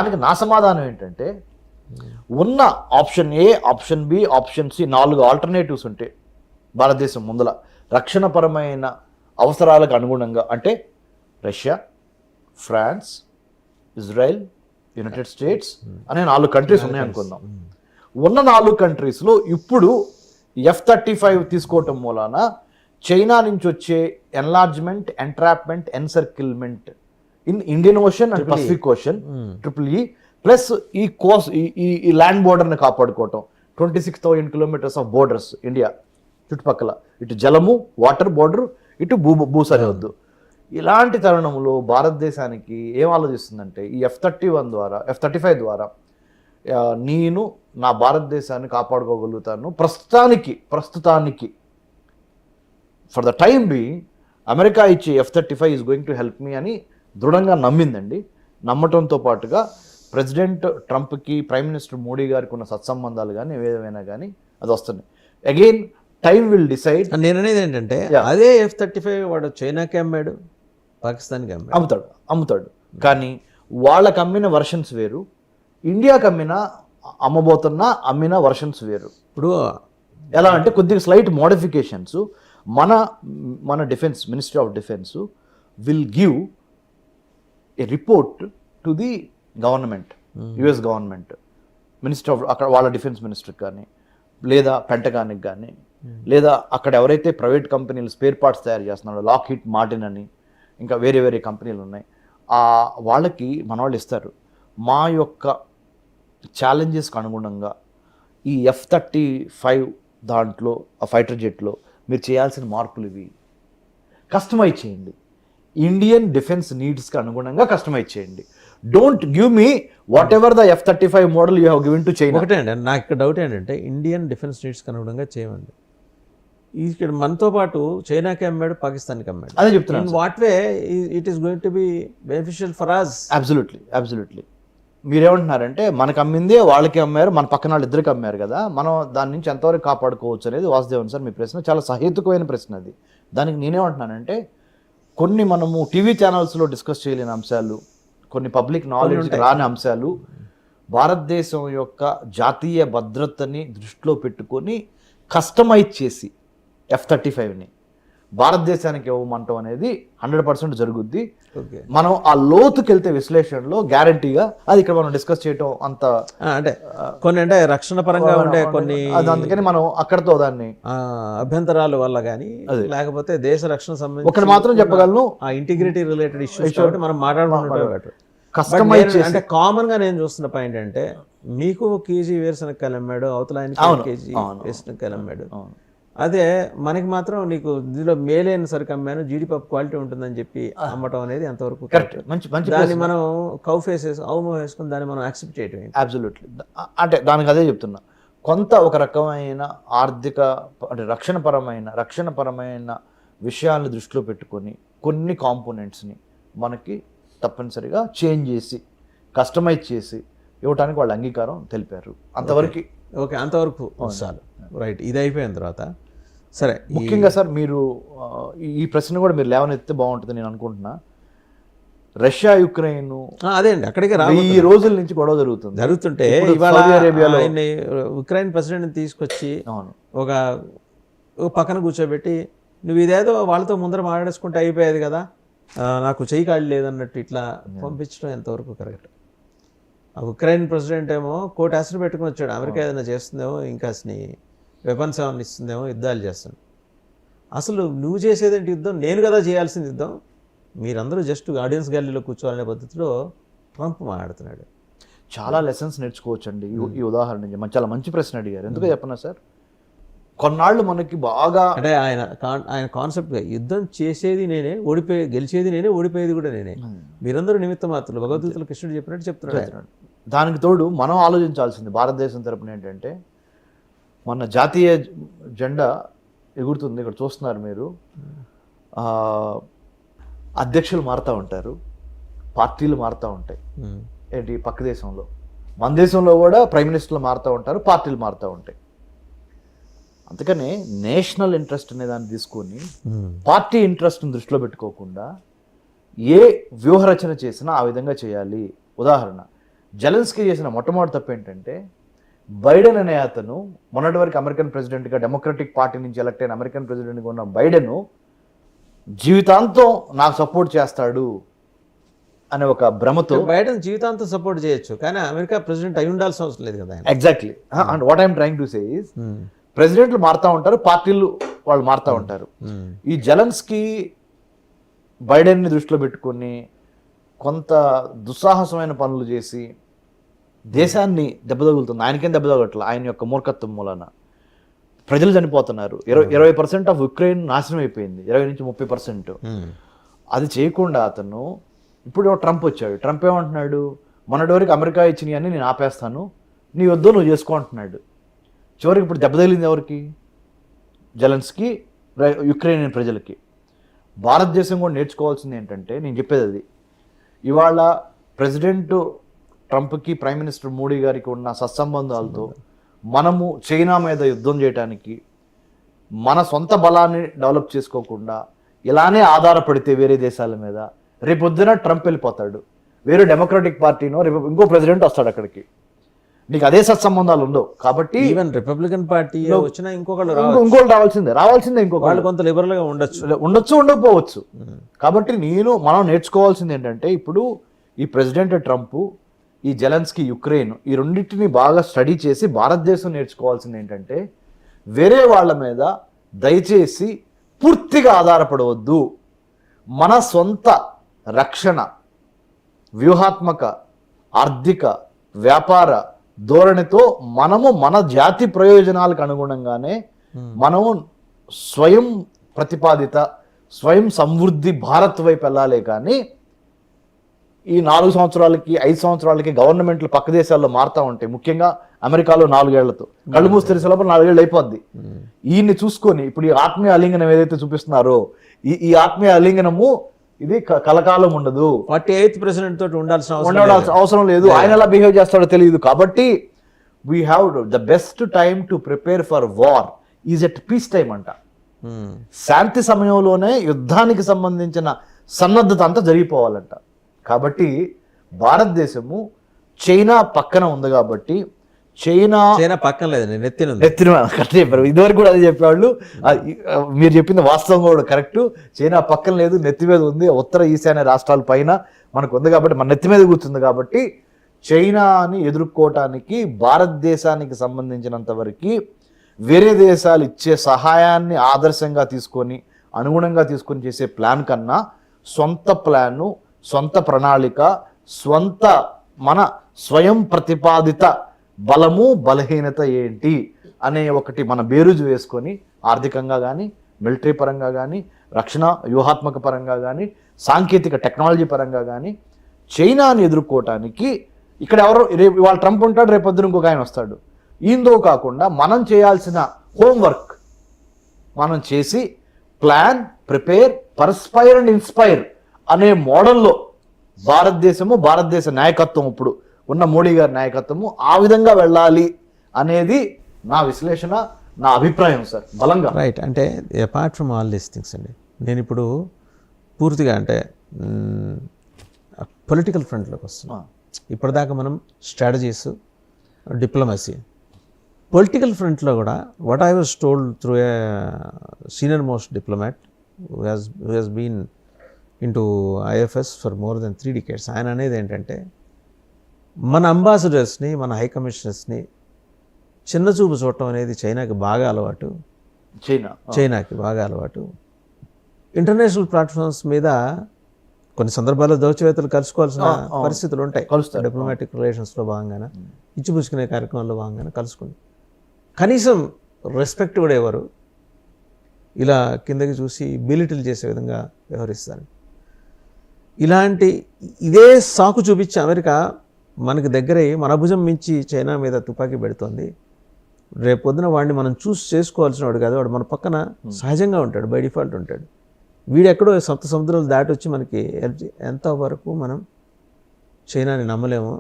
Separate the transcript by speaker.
Speaker 1: దానికి నా సమాధానం ఏంటంటే ఉన్న option A, option B, option C 4 alternatives ఉంటే భారతదేశం ముందల రక్షణపరమైన అవసరాలకు అనుగుణంగా, అంటే Russia, France, Israel, United States అనే 4 కంట్రీస్ ఉన్నాయనుకుందాం. ఉన్న 4 కంట్రీస్లో ఇప్పుడు F-35 తీసుకోవటం మూలాన చైనా నుంచి వచ్చే enlargement, entrapment, encirclement in Indian ocean and Pacific ocean EEE plus ఈ ల్యాండ్ బోర్డర్ని కాపాడుకోవటం, 26,000 కిలోమీటర్స్ ఆఫ్ బోర్డర్స్ ఇండియా చుట్టుపక్కల, ఇటు జలము, వాటర్ బోర్డర్, ఇటు భూ సరిహద్దు. ఇలాంటి తరుణంలో భారతదేశానికి ఏం ఆలోచిస్తుందంటే ఈ F-35 ద్వారా నేను నా భారతదేశాన్ని కాపాడుకోగలుగుతాను ప్రస్తుతానికి ఫర్ ద టైం బీ అమెరికా ఇచ్చే F-35 is going to help me అని దృఢంగా నమ్మిందండి. నమ్మటంతో పాటుగా ప్రెసిడెంట్ ట్రంప్కి ప్రైమ్ మినిస్టర్ మోడీ గారికి ఉన్న సత్సంబంధాలు కానీ ఏదైనా కానీ అది వస్తుంది. Again time will decide.
Speaker 2: నేను అనేది ఏంటంటే అదే F-35 వాడు చైనాకి అమ్మాడు, పాకిస్తాన్కి
Speaker 1: అమ్ముతాడు. కానీ వాళ్ళకి అమ్మిన వర్షన్స్ వేరు, ఇండియాకి అమ్మిన వర్షన్స్ వేరు.
Speaker 2: ఇప్పుడు
Speaker 1: ఎలా అంటే కొద్దిగా స్లైట్ మోడిఫికేషన్స్ మన defence ministry of defence will give a report to the government, US government minister of, అక్కడ వాళ్ళ డిఫెన్స్ మినిస్టర్కి కానీ లేదా పెంటగానికి కానీ లేదా అక్కడ ఎవరైతే ప్రైవేట్ కంపెనీలు స్పేర్ పార్ట్స్ తయారు చేస్తున్నారో, లాక్హీడ్ మార్టిన్ అని ఇంకా వేరే కంపెనీలు ఉన్నాయి, వాళ్ళకి మన వాళ్ళు ఇస్తారు. మా యొక్క ఛాలెంజెస్కి అనుగుణంగా ఈ F-35 దాంట్లో ఆ ఫైటర్ జెట్లో మీరు చేయాల్సిన మార్పులు ఇవి, కస్టమైజ్ చేయండి, ఇండియన్ డిఫెన్స్ నీడ్స్కి అనుగుణంగా కస్టమైజ్ చేయండి. Don't give me what ever the F-35 model you have given to China.
Speaker 2: ఒకటే అండి నాకు ఇక్కడ డౌట్ ఏంటంటే ఇండియన్ డిఫెన్స్ నీడ్స్కి అనుగుణంగా చేయమండి. ఇక్కడ మనతో పాటు చైనాకి అమ్మాడు, పాకిస్తాన్కి అమ్మాడు.
Speaker 1: అదే చెప్తున్నాను.
Speaker 2: In what way it is going to be beneficial for us?
Speaker 1: Absolutely. మీరేమంటున్నారంటే మనకు అమ్మిందే వాళ్ళకి అమ్మారు, మన పక్కన వాళ్ళు ఇద్దరికి అమ్మారు కదా, మనం దాని నుంచి ఎంతవరకు కాపాడుకోవచ్చు అనేది వాసుదేవన్ సార్ మీ ప్రశ్న చాలా సహేతుకమైన ప్రశ్న అది. దానికి నేనేమంటున్నానంటే కొన్ని మనము టీవీ ఛానల్స్లో డిస్కస్ చేయలేని అంశాలు, కొన్ని పబ్లిక్ నాలెడ్జ్ రాని అంశాలు భారతదేశం యొక్క జాతీయ భద్రతని దృష్టిలో పెట్టుకొని కస్టమైజ్ చేసి F-35ని భారతదేశానికి ఇవ్వమంటాం అనేది 100% జరుగుద్ది. మనం ఆ లోతుకి వెళ్తే విశ్లేషణలో గ్యారంటీగా అది ఇక్కడ మనం డిస్కస్ చేయటం అంత
Speaker 2: అంటే కొన్ని అంటే రక్షణ పరంగా ఉండే కొన్ని,
Speaker 1: అందుకని మనం అక్కడతో దాన్ని
Speaker 2: అభ్యంతరాల వల్ల కానీ లేకపోతే దేశ రక్షణ సంబంధించి
Speaker 1: ఒకటి మాత్రం చెప్పగలను,
Speaker 2: ఆ ఇంటిగ్రిటీ రిలేటెడ్ ఇష్యూస్ కాబట్టి మనం మాట్లాడుకుంటే
Speaker 1: కస్టమైజ్ చేసి.
Speaker 2: అంటే కామన్ గా నేను చూస్తున్న పాయింట్ అంటే మీకు కేజీ వేరుశనక్కాయలు అమ్మాడు, అవతల ఆయన కేజీ వేరుశనక్కాయలు అమ్మాడు. అదే మనకి మాత్రం నీకు దీనిలో మేలైన సరికి అమ్మాను, జీడిపప్పు క్వాలిటీ ఉంటుందని చెప్పి అమ్మటం అనేది ఎంతవరకు
Speaker 1: కరెక్ట్?
Speaker 2: దాన్ని మనం కౌ ఫేసెస్ అవమో వేసుకుని దాన్ని మనం యాక్సెప్ట్ చేయటం.
Speaker 1: అబ్సల్యూట్లీ. అంటే దానికి అదే చెప్తున్నా, కొంత ఒక రకమైన ఆర్థిక అంటే రక్షణపరమైన విషయాలను దృష్టిలో పెట్టుకొని కొన్ని కాంపోనెంట్స్ని మనకి తప్పనిసరిగా చేంజ్ చేసి కస్టమైజ్ చేసి ఇవ్వడానికి వాళ్ళు అంగీకారం తెలిపారు. అంతవరకు
Speaker 2: ఓకే, అంతవరకు చాలు. రైట్, ఇది అయిపోయిన తర్వాత సరే,
Speaker 1: ముఖ్యంగా సార్ మీరు ఈ ప్రశ్న కూడా మీరు లేవనెత్తే బాగుంటుంది నేను అనుకుంటున్నా. రష్యా యుక్రెయిన్
Speaker 2: అదే అండి, అక్కడికి
Speaker 1: ఈ రోజుల నుంచి గొడవ జరుగుతుంటే
Speaker 2: ఉక్రెయిన్ ప్రెసిడెంట్ తీసుకొచ్చి ఒక పక్కన కూర్చోబెట్టి నువ్వు ఇదేదో వాళ్ళతో ముందర మాట్లాడేసుకుంటే అయిపోయేది కదా, నాకు చెయ్యి కాళ్ళు లేదన్నట్టు ఇట్లా పంపించడం ఎంతవరకు కరెక్ట్? ఆ ఉక్రెయిన్ ప్రెసిడెంట్ ఏమో కోర్టు ఆశలు పెట్టుకుని వచ్చాడు, అమెరికా ఏదైనా చేస్తుందేమో, ఇంకా అసలు వెపన్స్ ఏమైనా ఇస్తుందేమో, యుద్ధాలు చేస్తాను. అసలు నువ్వు చేసేదేంటి యుద్ధం? నేను కదా చేయాల్సింది యుద్ధం, మీరందరూ జస్ట్ ఆడియన్స్ గ్యాలరీలో కూర్చోవాలనే పద్ధతిలో ట్రంప్ మాట్లాడుతున్నాడు.
Speaker 1: చాలా లెసన్స్ నేర్చుకోవచ్చండి ఈ ఉదాహరణ నుంచి. చాలా మంచి ప్రశ్న అడిగారు. ఎందుకు చెప్పనా సార్, కొన్నాళ్ళు మనకి బాగా
Speaker 2: అంటే ఆయన కాన్సెప్ట్గా యుద్ధం చేసేది నేనే, గెలిచేది నేనే, ఓడిపోయేది కూడా నేనే, మీరందరూ నిమిత్త మాత్రులు, భగవద్గీతలో కృష్ణుడు చెప్పినట్టు చెప్తున్నాడు.
Speaker 1: దానికి తోడు మనం ఆలోచించాల్సింది భారతదేశం తరపున ఏంటంటే, మన జాతీయ జెండా ఎగురుతుంది, ఇక్కడ చూస్తున్నారు మీరు, అధ్యక్షులు మారుతూ ఉంటారు, పార్టీలు మారుతూ ఉంటాయి. ఏంటి పక్క దేశంలో, మన దేశంలో కూడా ప్రైమ్ మినిస్టర్లు మారుతూ ఉంటారు, పార్టీలు మారుతూ ఉంటాయి. అందుకనే నేషనల్ ఇంట్రెస్ట్ అనే దాన్ని తీసుకొని పార్టీ ఇంట్రెస్ట్ని దృష్టిలో పెట్టుకోకుండా ఏ వ్యూహరచన చేసినా ఆ విధంగా చేయాలి. ఉదాహరణ, జెలెన్స్కీ చేసిన మొట్టమొదటి తప్పు ఏంటంటే బైడెన్ అనే అతను మొన్నటి వరకు అమెరికన్ ప్రెసిడెంట్గా డెమోక్రటిక్ పార్టీ నుంచి ఎలక్ట్ అయిన అమెరికన్ ప్రెసిడెంట్గా ఉన్న బైడెన్ జీవితాంతం నాకు సపోర్ట్ చేస్తాడు అనే ఒక భ్రమతో
Speaker 2: బైడెన్ జీవితాంతం సపోర్ట్ చేయొచ్చు కానీ అమెరికా ప్రెసిడెంట్ అయి ఉండాల్సిన అవసరం లేదు కదా ఆయన.
Speaker 1: Exactly and what I'm trying to say is ప్రెసిడెంట్లు మారుతూ ఉంటారు, పార్టీలు వాళ్ళు మారుతూ ఉంటారు. ఈ జెలెన్స్కీ బైడెన్ని దృష్టిలో పెట్టుకొని కొంత దుస్సాహసమైన పనులు చేసి దేశాన్ని దెబ్బతగులుతుంది. ఆయనకేం దెబ్బతగట్ల, ఆయన యొక్క మూర్ఖత్వం మూలన ప్రజలు చనిపోతున్నారు. 20% ఆఫ్ యుక్రెయిన్ నాశనం అయిపోయింది, 20-30%. అది చేయకుండా అతను ఇప్పుడు ట్రంప్ వచ్చాడు. ట్రంప్ ఏమంటున్నాడు, మొన్నటి వరకు అమెరికా ఇచ్చినవన్నీ నేను ఆపేస్తాను, నీ వద్దు నువ్వు చేసుకో అంటున్నాడు. చివరికి ఇప్పుడు దెబ్బతగిలింది ఎవరికి? జెలెన్స్కీ, యుక్రెయిన్ ప్రజలకి. భారతదేశం కూడా నేర్చుకోవాల్సింది ఏంటంటే, నేను చెప్పేది అది, ఇవాళ ప్రెసిడెంట్ ట్రంప్కి ప్రైమ్ మినిస్టర్ మోడీ గారికి ఉన్న సత్సంబంధాలతో మనము చైనా మీద యుద్ధం చేయడానికి మన సొంత బలాన్ని డెవలప్ చేసుకోకుండా ఇలానే ఆధారపడితే వేరే దేశాల మీద, రేపొద్దున ట్రంప్ వెళ్ళిపోతాడు, వేరే డెమోక్రటిక్ పార్టీనో రేపు ఇంకో ప్రెసిడెంట్ వస్తాడు అక్కడికి, నీకు అదే సత్సంబంధాలు ఉండవు. కాబట్టి
Speaker 2: ఈవెన్ రిపబ్లికన్ పార్టీ వచ్చినా ఇంకొకళ్ళు
Speaker 1: ఇంకోళ్ళు రావాల్సిందే ఇంకొక
Speaker 2: వాళ్ళు కొంత లిబరల్ గా ఉండొచ్చు
Speaker 1: ఉండకపోవచ్చు. కాబట్టి మనం నేర్చుకోవాల్సింది ఏంటంటే, ఇప్పుడు ఈ ప్రెసిడెంట్ ట్రంప్, ఈ జెలెన్స్కీ యుక్రెయిన్, ఈ రెండింటిని బాగా స్టడీ చేసి భారతదేశం నేర్చుకోవాల్సింది ఏంటంటే, వేరే వాళ్ళ మీద దయచేసి పూర్తిగా ఆధారపడవద్దు. మన సొంత రక్షణ, వ్యూహాత్మక, ఆర్థిక, వ్యాపార ధోరణితో మనము మన జాతి ప్రయోజనాలకు అనుగుణంగానే మనము స్వయం ప్రతిపాదిత, స్వయం సమృద్ధి భారత్ వైపు వెళ్ళాలి. కానీ ఈ 4 సంవత్సరాలకి 5 సంవత్సరాలకి గవర్నమెంట్లు పక్క దేశాల్లో మారుతూ ఉంటాయి. ముఖ్యంగా అమెరికాలో 4 ఏళ్లతో, కళ్ళు మూసి తెరిసే లోపల 4 ఏళ్ళు అయిపోద్ది. ఈయన్ని చూసుకొని ఇప్పుడు ఈ ఆత్మీయ అలింగనం ఏదైతే చూపిస్తున్నారో, ఈ ఆత్మీయ అలింగనము ఇది కలకాలం ఉండదు.
Speaker 2: 48th ప్రెసిడెంట్ తోటి ఉండాల్సిన
Speaker 1: అవసరం లేదు. ఆయన ఎలా బిహేవ్ చేస్తాడో తెలియదు. కాబట్టి we have the best time to prepare for war is at peace time అంట. శాంతి సమయంలోనే యుద్ధానికి సంబంధించిన సన్నద్ధత అంతా జరిగిపోవాలంట. కాబట్టి భారతదేశము చైనా పక్కన ఉంది కాబట్టి, చైనా
Speaker 2: పక్కన లేదు, నెత్తిన
Speaker 1: కరెక్ట్ చెప్పారు. ఇదివరకు కూడా అదే చెప్పేవాళ్ళు. మీరు చెప్పింది వాస్తవం కూడా కరెక్ట్. చైనా పక్కన లేదు, నెత్తి మీద ఉంది. ఉత్తర ఈశాన్య రాష్ట్రాల పైన మనకు ఉంది కాబట్టి, మన నెత్తి మీద కూర్చుంది కాబట్టి, చైనాని ఎదుర్కోవటానికి భారతదేశానికి సంబంధించినంత వరకు వేరే దేశాలు ఇచ్చే సహాయాన్ని ఆదర్శంగా తీసుకొని, అనుగుణంగా తీసుకొని చేసే ప్లాన్ కన్నా సొంత ప్లాను, సొంత ప్రణాళిక, మన స్వయం ప్రతిపాదిత బలము బలహీనత ఏంటి అనే ఒకటి మన బేరుజు వేసుకొని, ఆర్థికంగా కానీ, మిలిటరీ పరంగా కానీ, రక్షణ వ్యూహాత్మక పరంగా కానీ, సాంకేతిక టెక్నాలజీ పరంగా కానీ చైనాని ఎదుర్కోవటానికి ఇక్కడ రేపు ఇవాళ ట్రంప్ ఉంటాడు, రేపు పొద్దున ఇంకొక ఆయన వస్తాడు. ఈందో కాకుండా మనం చేయాల్సిన హోంవర్క్ మనం చేసి plan, prepare, perspire and inspire అనే మోడల్లో భారతదేశ నాయకత్వం, ఇప్పుడు ఉన్న మోడీ గారి నాయకత్వము ఆ విధంగా వెళ్ళాలి అనేది నా విశ్లేషణ, నా అభిప్రాయం సార్, బలంగా.
Speaker 2: రైట్. అంటే apart from all these things అండి, నేను ఇప్పుడు పూర్తిగా అంటే పొలిటికల్ ఫ్రంట్లోకి వస్తున్నాను. ఇప్పటిదాకా మనం స్ట్రాటజీస్, డిప్లొమసీ, పొలిటికల్ ఫ్రంట్లో కూడా what I was told through a senior most diplomat who has been into IFS for more than 3 decades. ఆయన అనేది ఏంటంటే, మన అంబాసిడర్స్ని, మన హై కమిషనర్స్ని చిన్న చూపు చూడటం అనేది చైనాకి బాగా అలవాటు. చైనాకి బాగా అలవాటు. ఇంటర్నేషనల్ ప్లాట్ఫామ్స్ మీద కొన్ని సందర్భాల్లో దౌత్యవేత్తలు కలుసుకోవాల్సిన పరిస్థితులు ఉంటాయి. డిప్లొమాటిక్ రిలేషన్స్లో భాగంగానే, ఇచ్చిపుచ్చుకునే కార్యక్రమాల్లో భాగంగానే కలుసుకుని కనీసం రెస్పెక్ట్ కూడా ఎవరు ఇలా కిందకి చూసి బిలిటిల్ చేసే విధంగా వ్యవహరిస్తారు. ఇదే సాకు చూపించి అమెరికా మనకి దగ్గరై మన భుజం మించి చైనా మీద తుపాకీ పెడుతోంది. రేపు పొద్దున వాడిని మనం చూస్ చేసుకోవాల్సిన వాడు కాదు, వాడు మన పక్కన సహజంగా ఉంటాడు, బై డిఫాల్ట్ ఉంటాడు. వీడెక్కడో సప్త సముద్రాలు దాటి వచ్చి మనకి ఎంతవరకు మనం చైనాని నమ్మలేము.